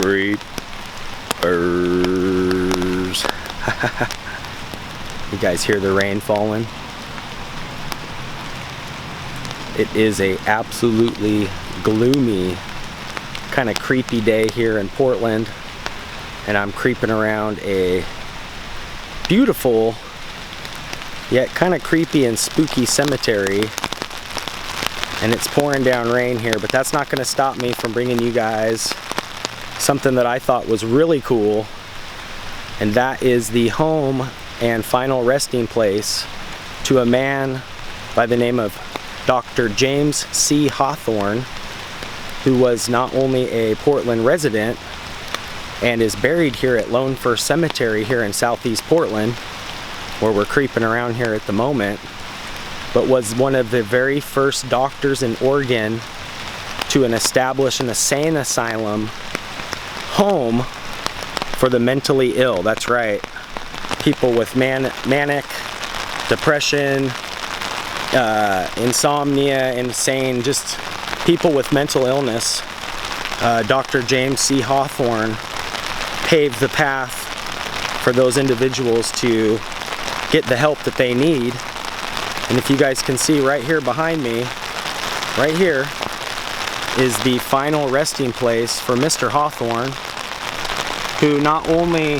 Creepers. You guys hear the rain falling? It is a absolutely gloomy, kind of creepy day here in Portland, and I'm creeping around a beautiful yet kind of creepy and spooky cemetery, and it's pouring down rain here, but that's not going to stop me from bringing you guys something that I thought was really cool, and that is the home and final resting place to a man by the name of Dr. James C. Hawthorne, who was not only a Portland resident and is buried here at Lone Fir Cemetery here in southeast Portland, where we're creeping around here at the moment, but was one of the very first doctors in Oregon to establish an insane asylum home for the mentally ill. That's right. People with manic, depression, insomnia, insane, just people with mental illness. Dr. James C. Hawthorne paved the path for those individuals to get the help that they need. And if you guys can see right here behind me, right here is the final resting place for Mr. Hawthorne, who not only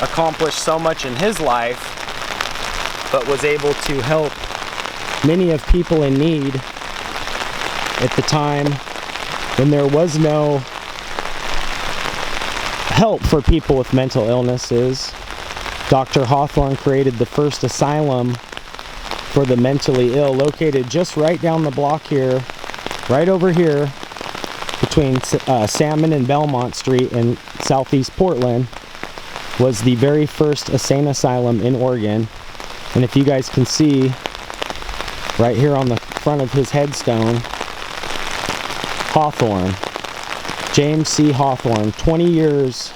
accomplished so much in his life, but was able to help many of people in need at the time when there was no help for people with mental illnesses. Dr. Hawthorne created the first asylum for the mentally ill, located just right down the block here, right over here, between Salmon and Belmont Street in southeast Portland, was the very first insane asylum in Oregon. And if you guys can see, right here on the front of his headstone, Hawthorne, James C. Hawthorne, 20 years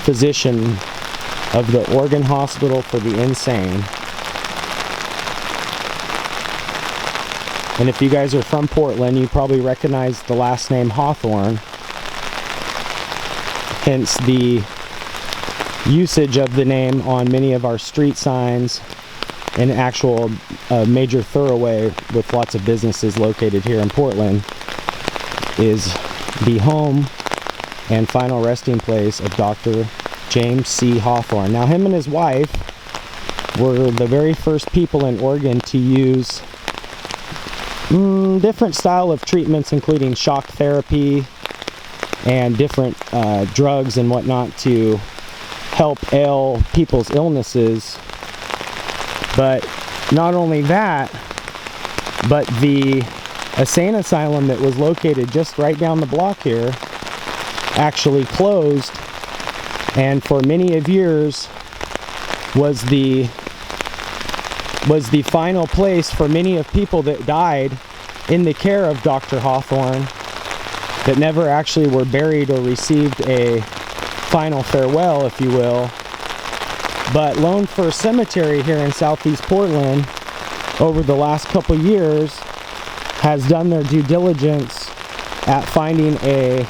physician of the Oregon Hospital for the Insane. And if you guys are from Portland, you probably recognize the last name Hawthorne, hence the usage of the name on many of our street signs and actual major thoroughway with lots of businesses located here in Portland is the home and final resting place of Dr. James C. Hawthorne. Now, him and his wife were the very first people in Oregon to use different style of treatments, including shock therapy and different drugs and whatnot to help ail people's illnesses. But not only that, but the insane asylum that was located just right down the block here actually closed, and for many of years was the final place for many of people that died in the care of Dr. Hawthorne that never actually were buried or received a final farewell, if you will. But Lone Fir Cemetery here in southeast Portland over the last couple years has done their due diligence at finding a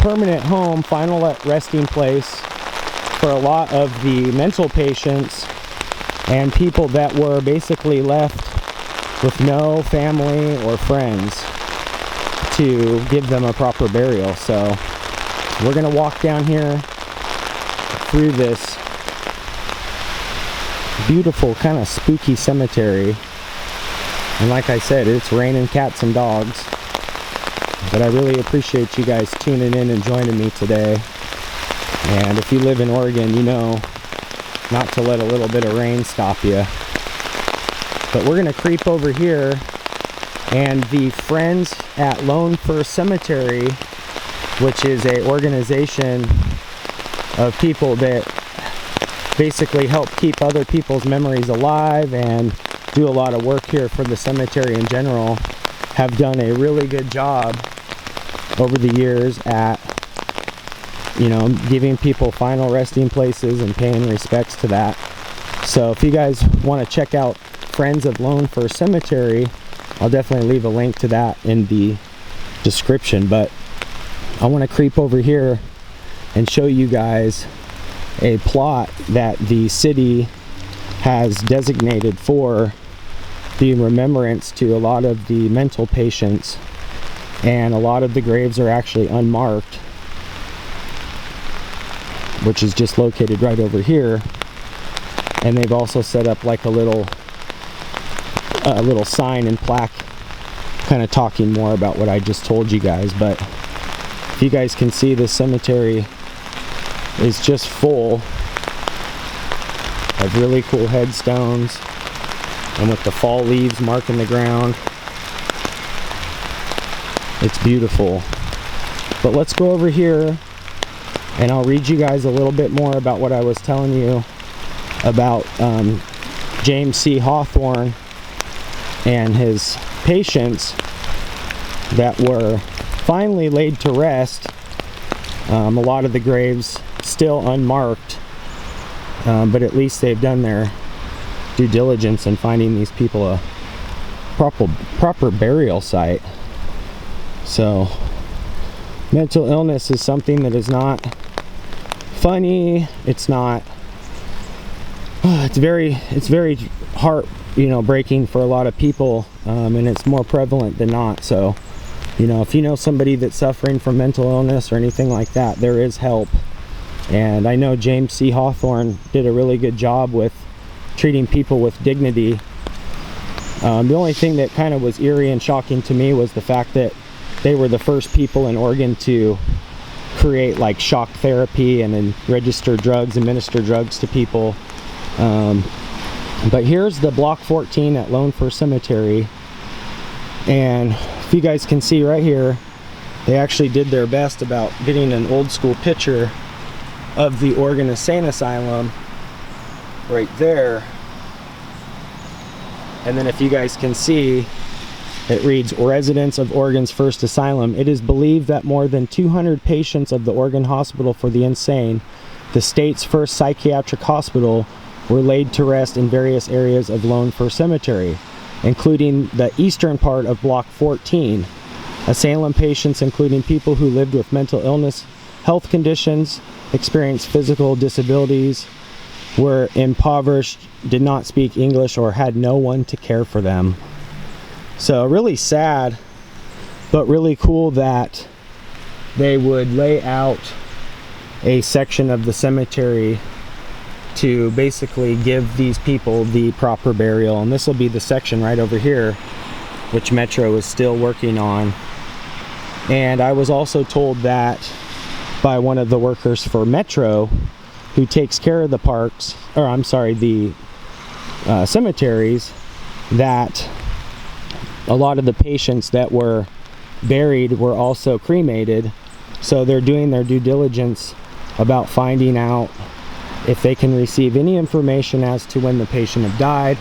permanent home, final resting place for a lot of the mental patients and people that were basically left with no family or friends to give them a proper burial. So we're going to walk down here through this beautiful kind of spooky cemetery, and like I said, it's raining cats and dogs, but I really appreciate you guys tuning in and joining me today. And if you live in Oregon, you know not to let a little bit of rain stop you. But we're going to creep over here, and the Friends at Lone Fir Cemetery, which is an organization of people that basically help keep other people's memories alive and do a lot of work here for the cemetery in general, have done a really good job over the years at, you know, giving people final resting places and paying respects to that. So if you guys want to check out Friends of Lone Fir Cemetery, I'll definitely leave a link to that in the description. But I want to creep over here and show you guys a plot that the city has designated for the remembrance to a lot of the mental patients, and a lot of the graves are actually unmarked, which is just located right over here. And they've also set up like a little sign and plaque kind of talking more about what I just told you guys. But if you guys can see, this cemetery is just full of really cool headstones, and with the fall leaves marking the ground, it's beautiful. But let's go over here and I'll read you guys a little bit more about what I was telling you about James C. Hawthorne and his patients that were finally laid to rest. A lot of the graves still unmarked, but at least they've done their due diligence in finding these people a proper burial site. So mental illness is something that is not funny. It's not it's very heart breaking for a lot of people, and it's more prevalent than not. So if you know somebody that's suffering from mental illness or anything like that, there is help. And I know James C. Hawthorne did a really good job with treating people with dignity. The only thing that kind of was eerie and shocking to me was the fact that they were the first people in Oregon to create like shock therapy and then administer drugs to people. But here's the Block 14 at Lone Fir Cemetery, and if you guys can see right here, they actually did their best about getting an old school picture of the Oregon Insane Asylum right there. And then if you guys can see, it reads, "Residents of Oregon's first asylum. It is believed that more than 200 patients of the Oregon Hospital for the Insane, the state's first psychiatric hospital, were laid to rest in various areas of Lone Fir Cemetery, including the eastern part of Block 14. Asylum patients, including people who lived with mental illness, health conditions, experienced physical disabilities, were impoverished, did not speak English, or had no one to care for them." So really sad, but really cool that they would lay out a section of the cemetery to basically give these people the proper burial. And this will be the section right over here, which Metro is still working on. And I was also told that by one of the workers for Metro, who takes care of the parks, or I'm sorry, the cemeteries, that a lot of the patients that were buried were also cremated. So they're doing their due diligence about finding out if they can receive any information as to when the patient have died,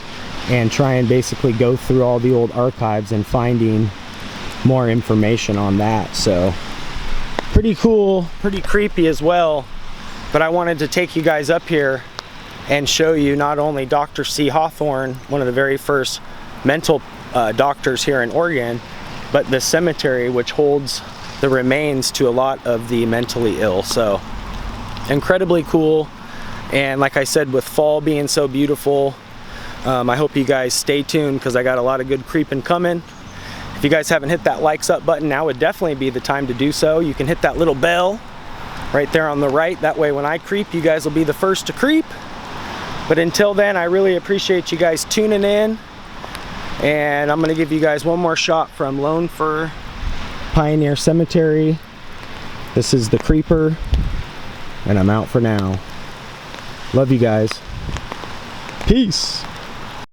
and try and basically go through all the old archives and finding more information on that. So pretty cool, pretty creepy as well. But I wanted to take you guys up here and show you not only Dr. C. Hawthorne, one of the very first mental doctors here in Oregon, but the cemetery which holds the remains to a lot of the mentally ill. So incredibly cool. And like I said, with fall being so beautiful, I hope you guys stay tuned, because I got a lot of good creeping coming. If you guys haven't hit that likes up button, now would definitely be the time to do so. You can hit that little bell right there on the right. That way when I creep, you guys will be the first to creep. But until then, I really appreciate you guys tuning in. And I'm going to give you guys one more shot from Lone Fir Pioneer Cemetery. This is the Creeper, and I'm out for now. Love you guys. Peace.